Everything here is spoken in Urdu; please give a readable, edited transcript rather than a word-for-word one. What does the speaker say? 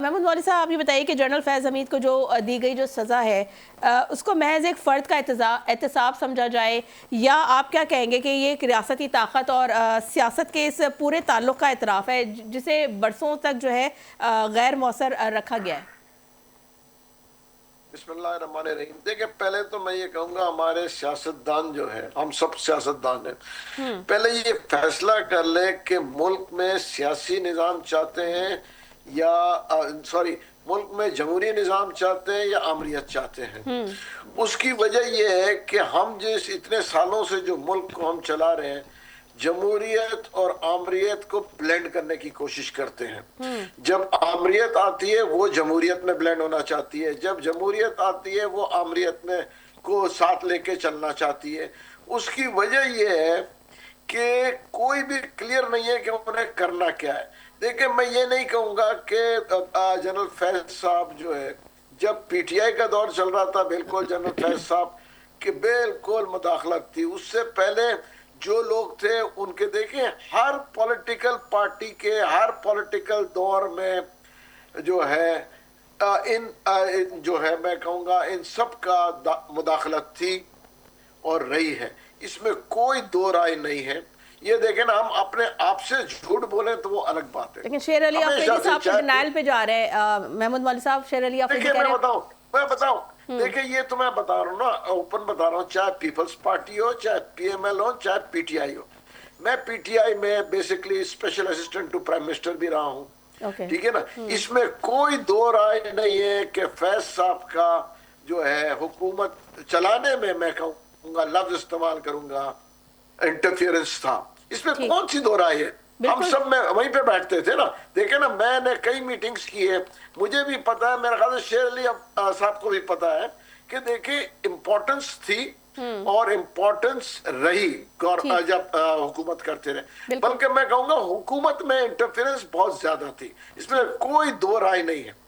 محمود مولوی صاحب آپ یہ بتائیے کہ جنرل فیض حمید کو جو دی گئی جو سزا ہے اس کو محض ایک فرد کا احتساب سمجھا جائے، یا آپ کیا کہیں گے کہ یہ ایک ریاستی طاقت اور سیاست کے اس پورے تعلق کا اعتراف ہے جسے برسوں تک جو ہے غیر مؤثر رکھا گیا ہے؟ بسم اللہ الرحمن الرحیم۔ دیکھیں، پہلے تو میں یہ کہوں گا ہمارے سیاستدان جو ہے، ہم سب سیاستدان ہیں، پہلے یہ فیصلہ کر لیں کہ ملک میں سیاسی نظام چاہتے ہیں یا ملک میں جمہوری نظام چاہتے ہیں یا آمریت چاہتے ہیں۔ اس کی وجہ یہ ہے کہ ہم جس اتنے سالوں سے جو ملک کو ہم چلا رہے ہیں، جمہوریت اور آمریت کو بلینڈ کرنے کی کوشش کرتے ہیں۔ جب آمریت آتی ہے وہ جمہوریت میں بلینڈ ہونا چاہتی ہے، جب جمہوریت آتی ہے وہ آمریت میں کو ساتھ لے کے چلنا چاہتی ہے۔ اس کی وجہ یہ ہے کہ کوئی بھی کلیئر نہیں ہے کہ انہیں کرنا کیا ہے۔ دیکھیں، میں یہ نہیں کہوں گا کہ جنرل فیض صاحب جو ہے، جب پی ٹی آئی کا دور چل رہا تھا، بالکل جنرل فیض صاحب کہ بالکل مداخلت تھی۔ اس سے پہلے جو لوگ تھے ان کے دیکھیں، ہر پولیٹیکل پارٹی کے ہر پولیٹیکل دور میں جو ہے جو ہے میں کہوں گا ان سب کا مداخلت تھی اور رہی ہے، اس میں کوئی دو رائے نہیں ہے۔ یہ دیکھیں نا، ہم اپنے آپ سے جھوٹ بولیں تو وہ الگ بات ہے، لیکن شیر علی آفریدی صاحب تو ڈینائل پہ جا رہے ہیں۔ محمود مولوی صاحب، شیر علی آفریدی کہہ رہے ہیں، میں بتاؤں دیکھیں، یہ تو میں بتا رہا ہوں نا، اوپن بتا رہا ہوں، چاہے پیپلز پارٹی ہو، چاہے پی ایم ایل ہو، چاہے پی ٹی آئی ہو۔ میں پی ٹی آئی میں basically special assistant to prime minister بھی رہا ہوں، ٹھیک ہے نا۔ اس میں کوئی دو رائے نہیں ہے کہ فیض صاحب کا جو ہے حکومت چلانے میں کہوں گا، لفظ استعمال کروں گا، انٹرفیئرنس تھا۔ اس میں کون سی دو رائے ہے؟ ہم سب میں وہیں پہ بیٹھتے تھے نا۔ دیکھیں نا، میں نے کئی میٹنگز کی ہے، مجھے بھی پتا ہے، میرا خیال ہے شیر علی صاحب کو بھی پتا ہے کہ دیکھیں امپورٹنس تھی اور امپورٹنس رہی جب حکومت کرتے رہے، بلکہ میں کہوں گا حکومت میں انٹرفیئرنس بہت زیادہ تھی، اس میں کوئی دو رائے نہیں ہے۔